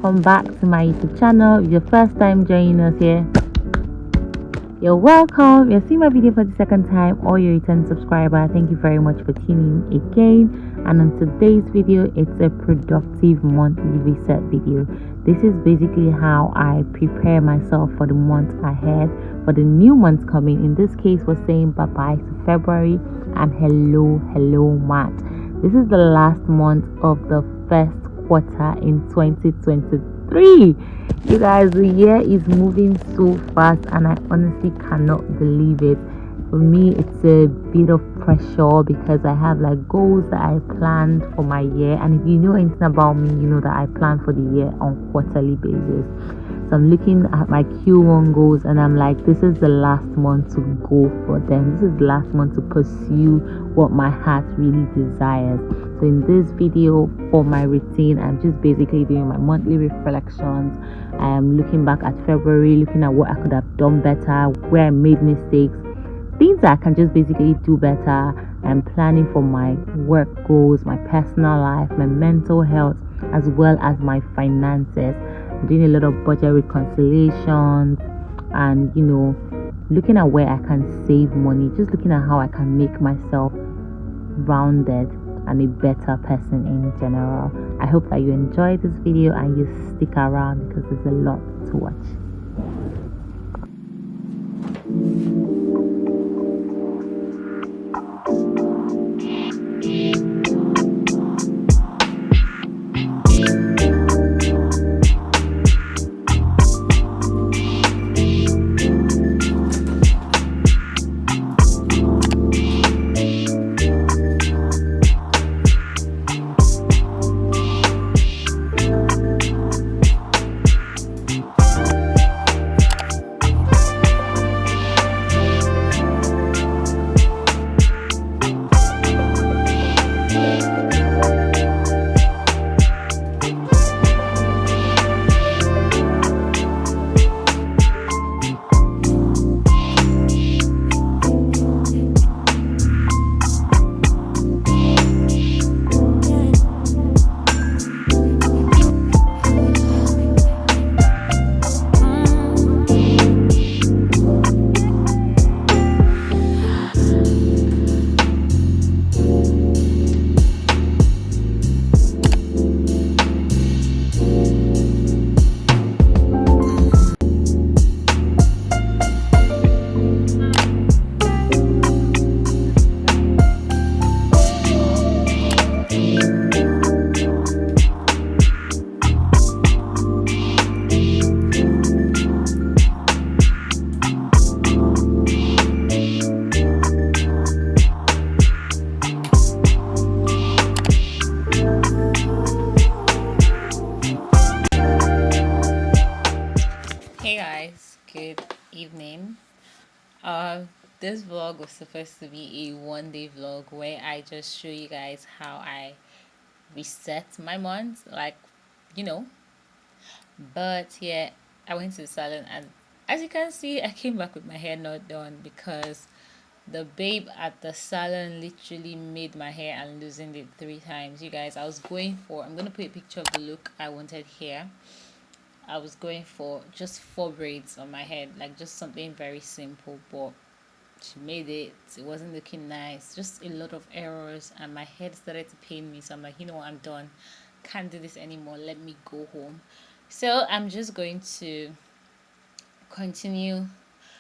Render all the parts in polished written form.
welcome back to my YouTube channel. If it's your first time joining us here, you're welcome. You're seeing my video for the second time or you're a return subscriber, thank you very much for tuning in again. And on today's video, it's a productive monthly reset video. This is basically how I prepare myself for the month ahead, for the new month coming. In this case, we're saying bye-bye to February and hello March. This is the last month of the first quarter in 2023. You guys, the year is moving so fast and I honestly cannot believe it. For me, it's a bit of pressure because I have like goals that I planned for my year, and if you know anything about me, you know that I plan for the year on quarterly basis. So I'm looking at my Q1 goals and I'm like, this is the last month to go for them. This is the last month to pursue what my heart really desires. So in this video for my routine, I'm just basically doing my monthly reflections. I am looking back at February, looking at what I could have done better, where I made mistakes, things that I can just basically do better. I'm planning for my work goals, my personal life, my mental health, as well as my finances. I'm doing a lot of budget reconciliations and, you know, looking at where I can save money, just looking at how I can make myself rounded and a better person in general. I hope that you enjoy this video and you stick around because there's a lot to watch. Hey guys, good evening. This vlog was supposed to be a one-day vlog where I just show you guys how I reset my month, like, you know. But yeah, I went to the salon and as you can see, I came back with my hair not done because the babe at the salon literally made my hair and loosened it 3 times. You guys, I'm gonna put a picture of the look I wanted here. I was going for just 4 braids on my head, like just something very simple, but she made it. It wasn't looking nice, just a lot of errors, and my head started to pain me. So I'm like, you know what, I'm done, can't do this anymore, let me go home. So I'm just going to continue.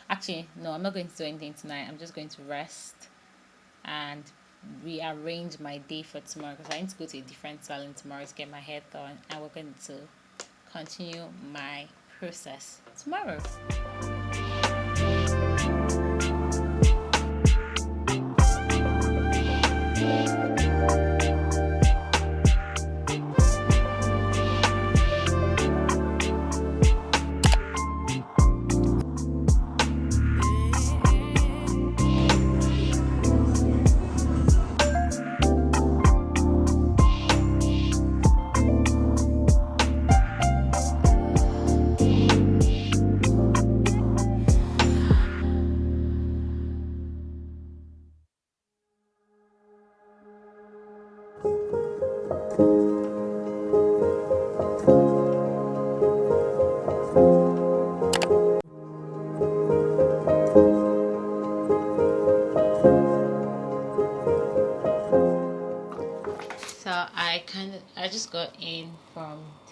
Actually, no, I'm not going to do anything tonight. I'm just going to rest and rearrange my day for tomorrow because I need to go to a different salon tomorrow to get my hair done, and we're going to continue my process tomorrow.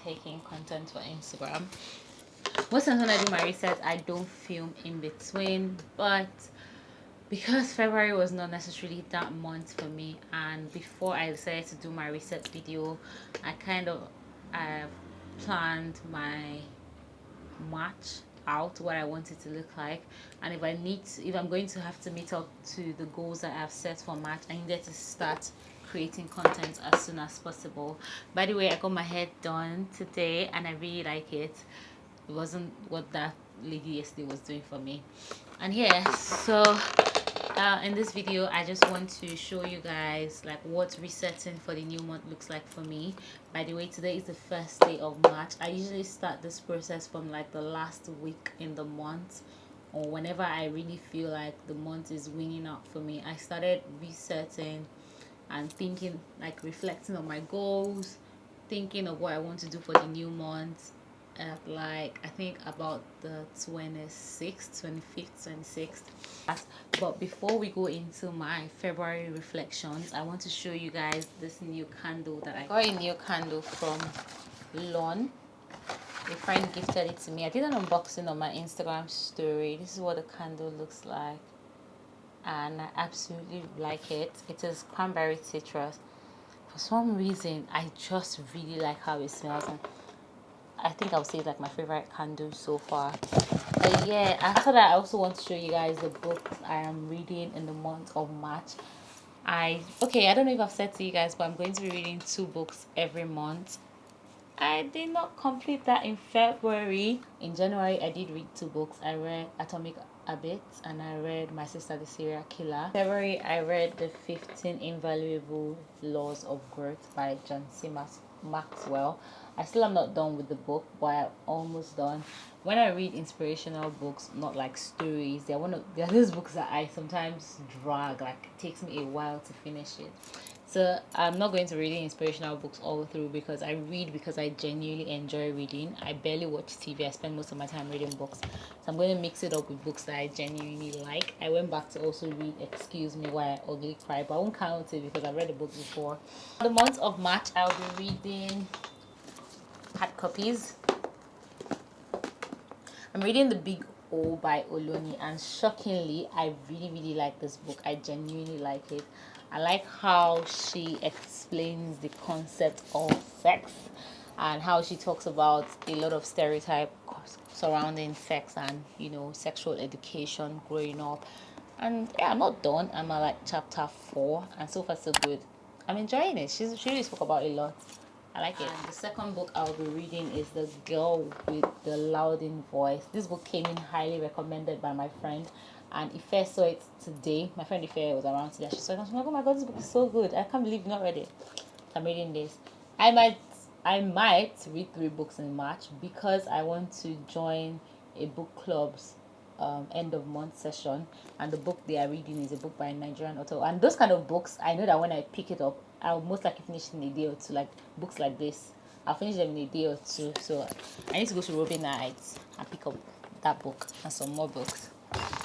taking content for Instagram. Most times when I do my research, I don't film in between, but because February was not necessarily that month for me, and before I decided to do my research video, I kind of planned my March out, what I want it to look like, and if I'm going to have to meet up to the goals that I've set for March, I needed to start creating content as soon as possible. By the way, I got my hair done today and I really like it. It wasn't what that lady yesterday was doing for me. And yeah, so in this video I just want to show you guys like what resetting for the new month looks like for me. By the way, today is the first day of March. I usually start this process from like the last week in the month, or whenever I really feel like the month is winning out for me. I started resetting and thinking, like reflecting on my goals, thinking of what I want to do for the new month at like I think about the 26th, 25th, 26th. But before we go into my February reflections, I want to show you guys this new candle that I got. A new candle from Lawn. A friend gifted it to me. I did an unboxing on my Instagram story. This is what the candle looks like, and I absolutely like it. It is cranberry citrus. For some reason I just really like how it smells, and I think I'll say it's like my favorite candle so far. But yeah, after that I also want to show you guys the books I am reading in the month of March. I don't know if I've said to you guys, but I'm going to be reading 2 books every month. I did not complete that in February. In January, I did read 2 books. I read Atomic Habits and I read My Sister the Serial Killer. February, I read The 15 Invaluable Laws of Growth by John C. Maxwell. I still am not done with the book, but I'm almost done. When I read inspirational books, not like stories, they're those books that I sometimes drag. Like it takes me a while to finish it. So I'm not going to read inspirational books all through, because I read because I genuinely enjoy reading. I barely watch TV. I spend most of my time reading books. So I'm going to mix it up with books that I genuinely like. I went back to also read Excuse Me Why I Ugly Cry, but I won't count it because I read the book before. For the month of March, I'll be reading hard copies. I'm reading The Big O by Oloni, and shockingly, I really like this book. I genuinely like it. I like how she explains the concept of sex and how she talks about a lot of stereotype surrounding sex and sexual education growing up. And yeah, I'm not done. I'm at like chapter 4, and so far so good. I'm enjoying it. She really spoke about a lot. I like it. And the second book I'll be reading is The Girl with the Louding Voice. This book came in highly recommended by my friend, and Ife saw it today. My friend Ife was around today. She said, "Oh my god, this book is so good. I can't believe you've not read it." I'm reading this. I might read 3 books in March because I want to join a book club's end of month session, and the book they are reading is a book by a Nigerian author. And those kind of books, I know that when I pick it up, I'll most likely finish it in a day or two. Like books like this, I'll finish them in a day or two. So I need to go to Robin Heights and pick up that book and some more books.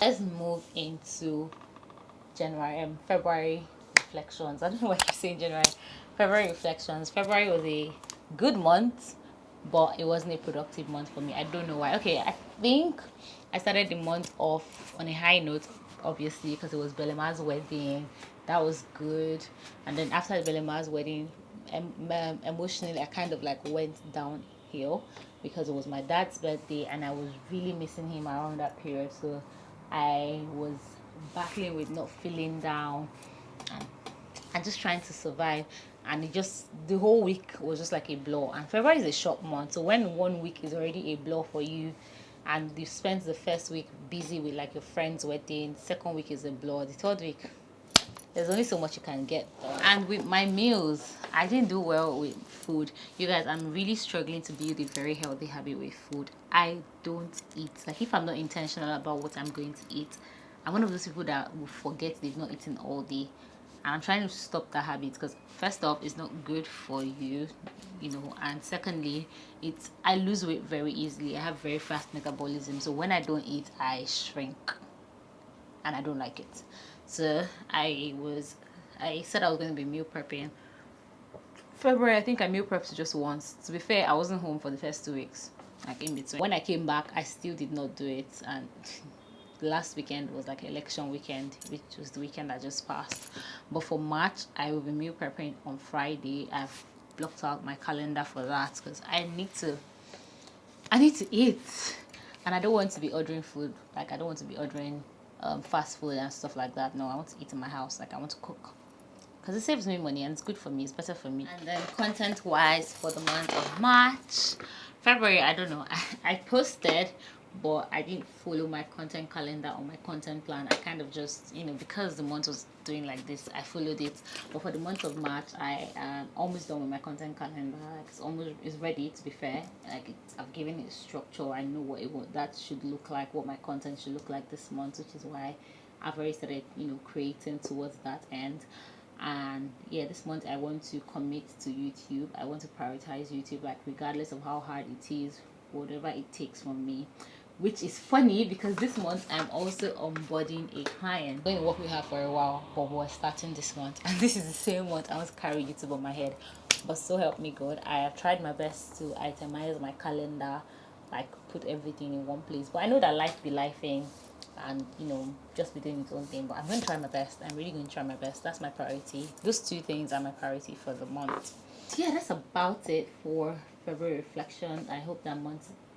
Let's move into February reflections. I don't know why I keep saying January. February reflections. February was a good month, but it wasn't a productive month for me. I don't know why. Okay, I think I started the month off on a high note, obviously, because it was Belema's wedding. That was good. And then after Belema's wedding, emotionally, I kind of like went downhill because it was my dad's birthday and I was really missing him around that period. So I was battling with not feeling down and just trying to survive. And the whole week was just like a blur. And February is a short month, so when 1 week is already a blur for you, and you spent the first week busy with like your friend's wedding, second week is a blur, the third week there's only so much you can get done. And with my meals, I didn't do well with food. You guys, I'm really struggling to build a very healthy habit with food. I don't eat. Like if I'm not intentional about what I'm going to eat, I'm one of those people that will forget they've not eaten all day. And I'm trying to stop that habit because first off, it's not good for you, and secondly, I lose weight very easily. I have very fast metabolism. So when I don't eat, I shrink and I don't like it. So I said I was going to be meal prepping February, I think I meal prepped just once. To be fair, I wasn't home for the first 2 weeks, like in between. When I came back, I still did not do it, and the last weekend was like election weekend, which was the weekend that just passed. But for March, I will be meal prepping on Friday. I've blocked out my calendar for that because I need to eat, and I don't want to be ordering food. Like, I don't want to be ordering fast food and stuff like that. No, I want to eat in my house. Like, I want to cook because it saves me money and it's good for me. It's better for me. And then content wise for the month of March, February, I don't know. I posted, but I didn't follow my content calendar or my content plan. I kind of just, because the month was doing like this, I followed it. But for the month of March, I am almost done with my content calendar. Like, it's ready, to be fair. Like, I've given it structure. I know what that should look like, what my content should look like this month, which is why I've already started, creating towards that end. And yeah, this month I want to commit to YouTube. I want to prioritize YouTube, like, regardless of how hard it is, whatever it takes from me. Which is funny because this month I'm also onboarding a client. I'm going to work with her for a while, but we're starting this month, and this is the same month I want to carry YouTube on my head. But so help me God, I have tried my best to itemize my calendar, like put everything in one place. But I know that life be lifing, and just be doing its own thing. But I'm going to try my best. I'm really going to try my best. That's my priority. Those two things are my priority for the month. So yeah, that's about it for February reflection. I hope that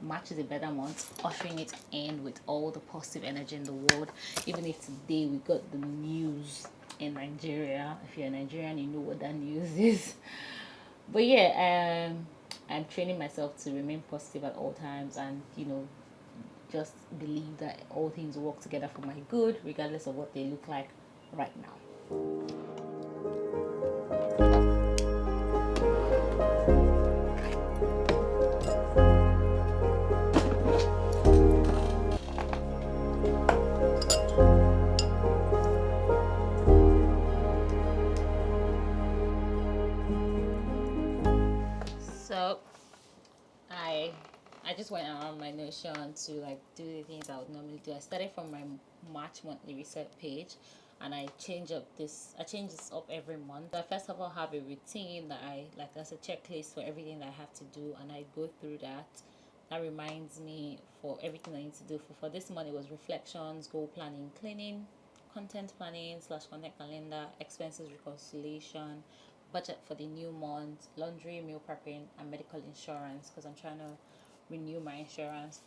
March is a better month, ushering it in with all the positive energy in the world. Even if today we got the news in Nigeria. If you're a Nigerian, you know what that news is. But yeah, I'm training myself to remain positive at all times, and just believe that all things work together for my good, regardless of what they look like right now. So I just went around my Notion to like do the things I would normally do. I started from my March monthly reset page, and I change this up every month. I first of all have a routine that I like. That's a checklist for everything that I have to do, and I go through that. That reminds me for everything I need to do. For this month, it was reflections, goal planning, cleaning, content planning / content calendar, expenses reconciliation, budget for the new month, laundry, meal prepping, and medical insurance, because I'm trying to renew my insurance.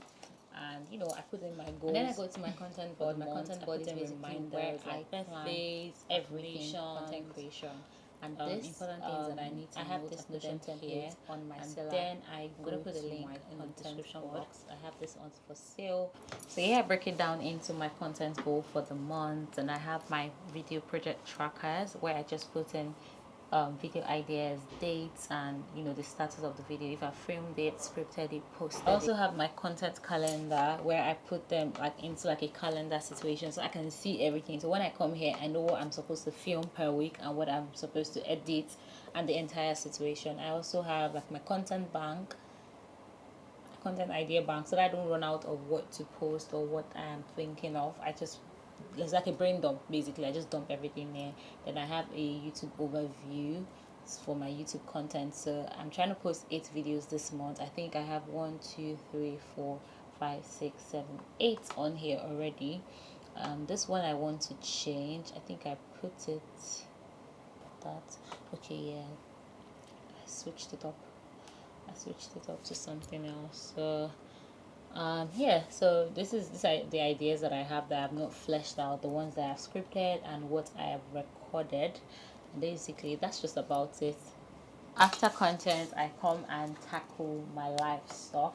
And I put in my goals. And then I go to my content board. My content board is basically reminders, like birthdays, everything, content creation. And this important things that I need to have this notion here on my seller. Then I'm gonna put a link in the description box. I have this on for sale. So yeah, I break it down into my content goal for the month, and I have my video project trackers where I just put in video ideas, dates, and the status of the video. If I filmed it, scripted it, posted it. I also have my content calendar where I put them like into like a calendar situation, so I can see everything. So when I come here, I know what I'm supposed to film per week and what I'm supposed to edit, and the entire situation. I also have like my content bank, content idea bank, so that I don't run out of what to post or what I'm thinking of. It's like a brain dump basically. I just dump everything there. Then I have a YouTube overview for my YouTube content. So I'm trying to post 8 videos this month. I think I have 1, 2, 3, 4, 5, 6, 7, 8 on here already. This one I want to change. I think I put it that. Okay, yeah, I switched it up to something else. So yeah, so this is the ideas that I have that I've not fleshed out, the ones that I've scripted and what I have recorded. Basically, that's just about it. After content, I come and tackle my life stuff.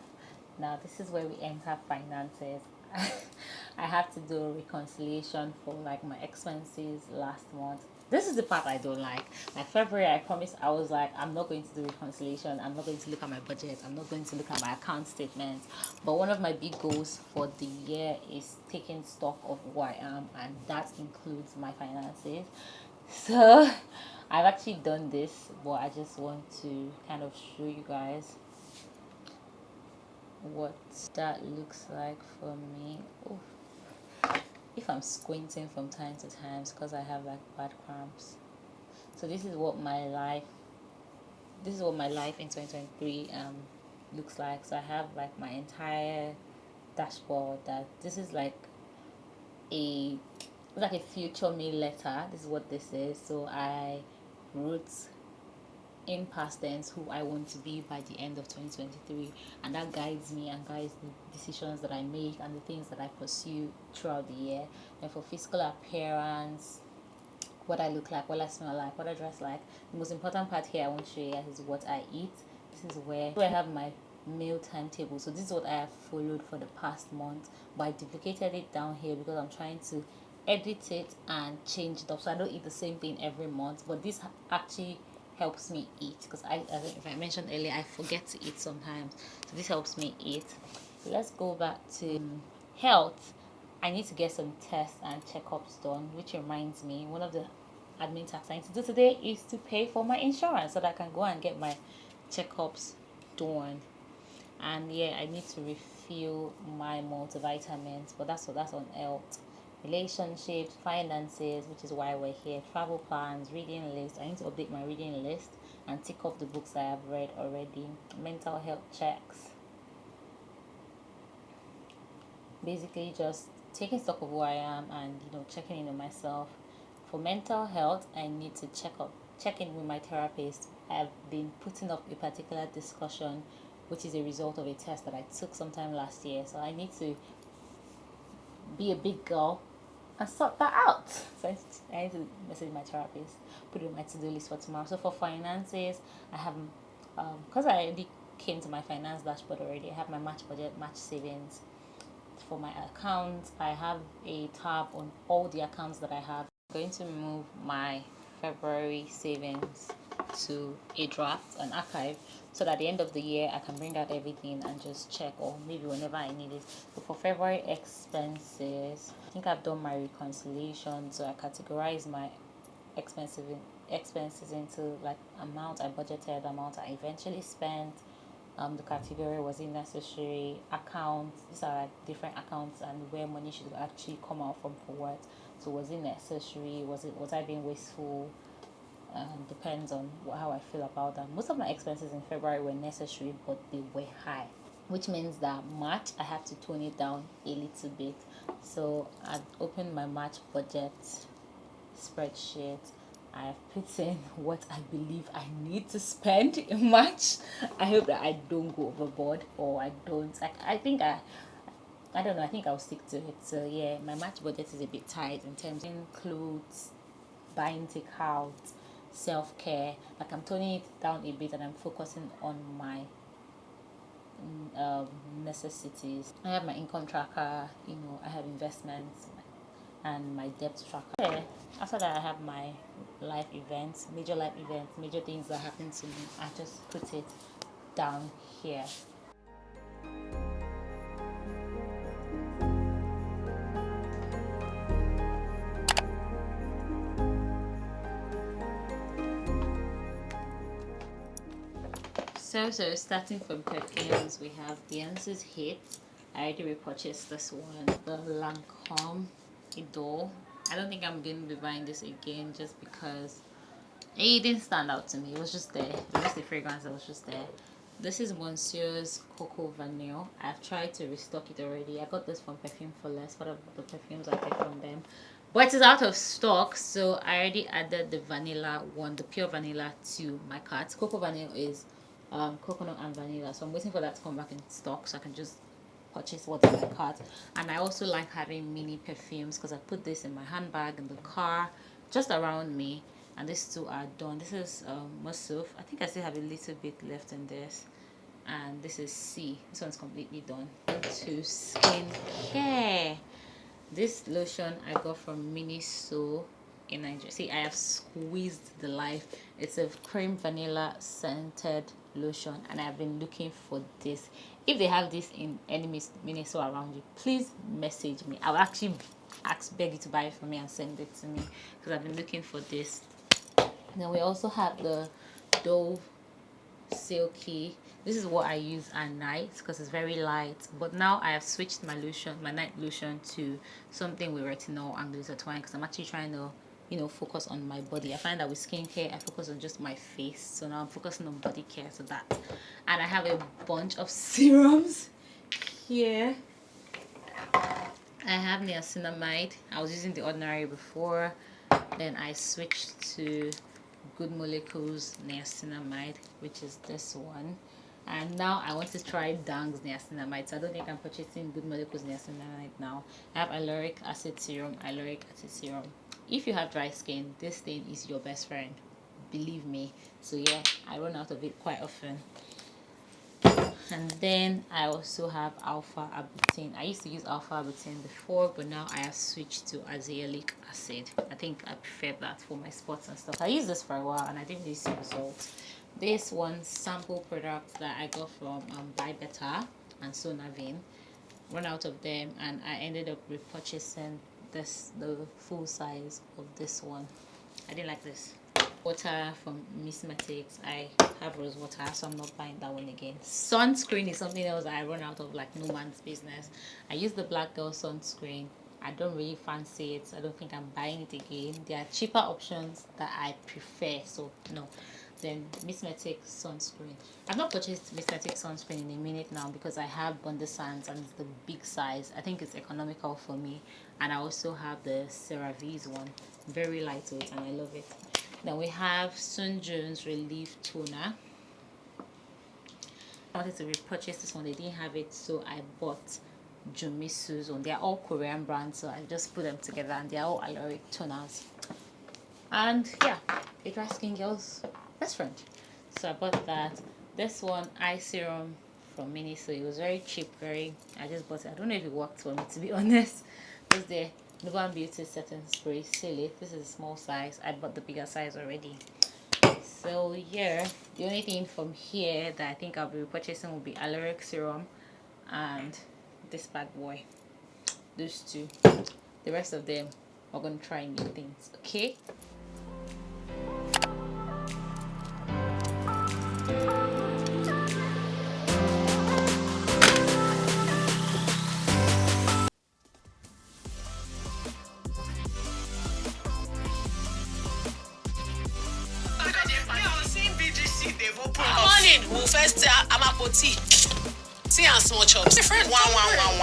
Now this is where we enter finances. I have to do a reconciliation for like my expenses last month. This is the part I don't like. Like February, I promised, I was like, I'm not going to do reconciliation. I'm not going to look at my budget. I'm not going to look at my account statements. But one of my big goals for the year is taking stock of who I am, and that includes my finances. So I've actually done this, but I just want to kind of show you guys what that looks like for me. Oof. If I'm squinting from time to time, because I have like bad cramps. So this is what my life this is what my life in 2023 looks like. So I have like my entire dashboard. That this is a like a future me letter. This is what this is. So I wrote in past tense who I want to be by the end of 2023, and that guides me and guides the decisions that I make and the things that I pursue throughout the year. And for physical appearance, what I look like, what I smell like, what I dress like, the most important part here I want to show you guys is what I eat. This is where I have my meal timetable. So this is what I have followed for the past month, but I duplicated it down here because I'm trying to edit it and change it up so I don't eat the same thing every month. But this actually helps me eat, because if I mentioned earlier, I forget to eat sometimes, so this helps me eat. Let's go back to health. I need to get some tests and checkups done, which reminds me, one of the admin tasks I need to do today is to pay for my insurance so that I can go and get my checkups done. And yeah, I need to refill my multivitamins, but that's on health. Relationships, finances, which is why we're here, travel plans, reading list. I need to update my reading list and tick off the books I have read already. Mental health checks, basically just taking stock of who I am and checking in on myself. For mental health, I need to check in with my therapist. I've been putting up a particular discussion, which is a result of a test that I took sometime last year. So I need to be a big girl and sort that out. So I need to message my therapist, put it on my to-do list for tomorrow. So for finances, I have because I already came to my finance dashboard already. I have my match budget, match savings. For my accounts, I have a tab on all the accounts that I have. I'm going to move my February savings to a draft, an archive, so that at the end of the year I can bring out everything and just check, or maybe whenever I need it. But for February expenses, I think I've done my reconciliation, so I categorize my expenses into like amount I budgeted, amount I eventually spent. The category, was it necessary, accounts, these are like different accounts and where money should actually come out from for what. So was it necessary, was I being wasteful? Depends on how I feel about that. Most of my expenses in February were necessary, but they were high, which means that March I have to tone it down a little bit. So I opened my March budget spreadsheet. I've put in what I believe I need to spend in March. I hope that I don't go overboard, or I don't. I think I don't know. I think I'll stick to it. So yeah, my March budget is a bit tight in terms of clothes, buying takeout, self-care. Like I'm toning it down a bit and I'm focusing on my necessities. I have my income tracker, I have investments and my debt tracker. After that, I have my life events, major things that happen to me. I just put it down here. So starting from perfumes, we have Beyonce's Hit. I already repurchased this one, the Lancome Idol. I don't think I'm going to be buying this again just because it didn't stand out to me. It was just there. It was just the fragrance that was just there. This is Monsieur's Cocoa Vanille. I've tried to restock it already. I got this from Perfume for Less, one of the perfumes I get from them. But it is out of stock, so I already added the vanilla one, the pure vanilla, to my cart. Cocoa Vanille is coconut and vanilla, so I'm waiting for that to come back in stock so I can just purchase what's in my cart. And I also like having mini perfumes because I put this in my handbag, in the car, just around me. And these two are done. This is Musuf. I think I still have a little bit left in this. And this is C. This one's completely done. To skincare. This lotion I got from Miniso in Nigeria. See, I have squeezed the life. It's a cream vanilla scented lotion, and I've been looking for this. If they have this in any Miniso around you, please message me. I'll actually beg you to buy it for me and send it to me, because I've been looking for this. Then we also have the Dove Silky. This is what I use at night because it's very light, but now I have switched my night lotion, to something with retinol and glutathione, because I'm actually trying to focus on my body. I find that with skincare, I focus on just my face. So now I'm focusing on body care, so that. And I have a bunch of serums here. I have niacinamide. I was using the ordinary before. Then I switched to Good Molecules niacinamide, which is this one. And now I want to try Dang's niacinamide. So I don't think I'm purchasing Good Molecules niacinamide now. I have hyaluronic acid serum, If you have dry skin, this thing is your best friend. Believe me. So yeah, I run out of it quite often. And then I also have alpha arbutin. I used to use alpha arbutin before, but now I have switched to azelaic acid. I think I prefer that for my spots and stuff. I used this for a while and I didn't really see results. This one sample product that I got from Buy Better and Sonavin, run out of them, and I ended up repurchasing the full size of this one. I didn't like this. Water from Mismatics. I have rose water, so I'm not buying that one again. Sunscreen is something else that I run out of like no man's business. I use the Black Girl sunscreen. I don't really fancy it, so I don't think I'm buying it again. There are cheaper options that I prefer, so no. Then Mismatic sunscreen. I've not purchased Mismatic sunscreen in a minute now because I have Bondesans and it's the big size. I think it's economical for me. And I also have the CeraVe's one. Very lightweight and I love it. Then we have Sun Jones Relief Toner. I wanted to repurchase this one. They didn't have it, so I bought Jumisu's one. They're all Korean brands, so I just put them together and they're all hyaluronic toners. And yeah, a dry skin girl's best friend. So I bought that. This one, eye serum from Miniso. It was very cheap, I just bought it. I don't know if it worked for me, to be honest. This is the Nova Beauty Setting Spray Silly. This is a small size. I bought the bigger size already. So yeah, the only thing from here that I think I'll be repurchasing will be hyaluronic serum and this bad boy. Those two. The rest of them are gonna try new things. Okay. Morning, we'll first amapoti. See and small chops. One.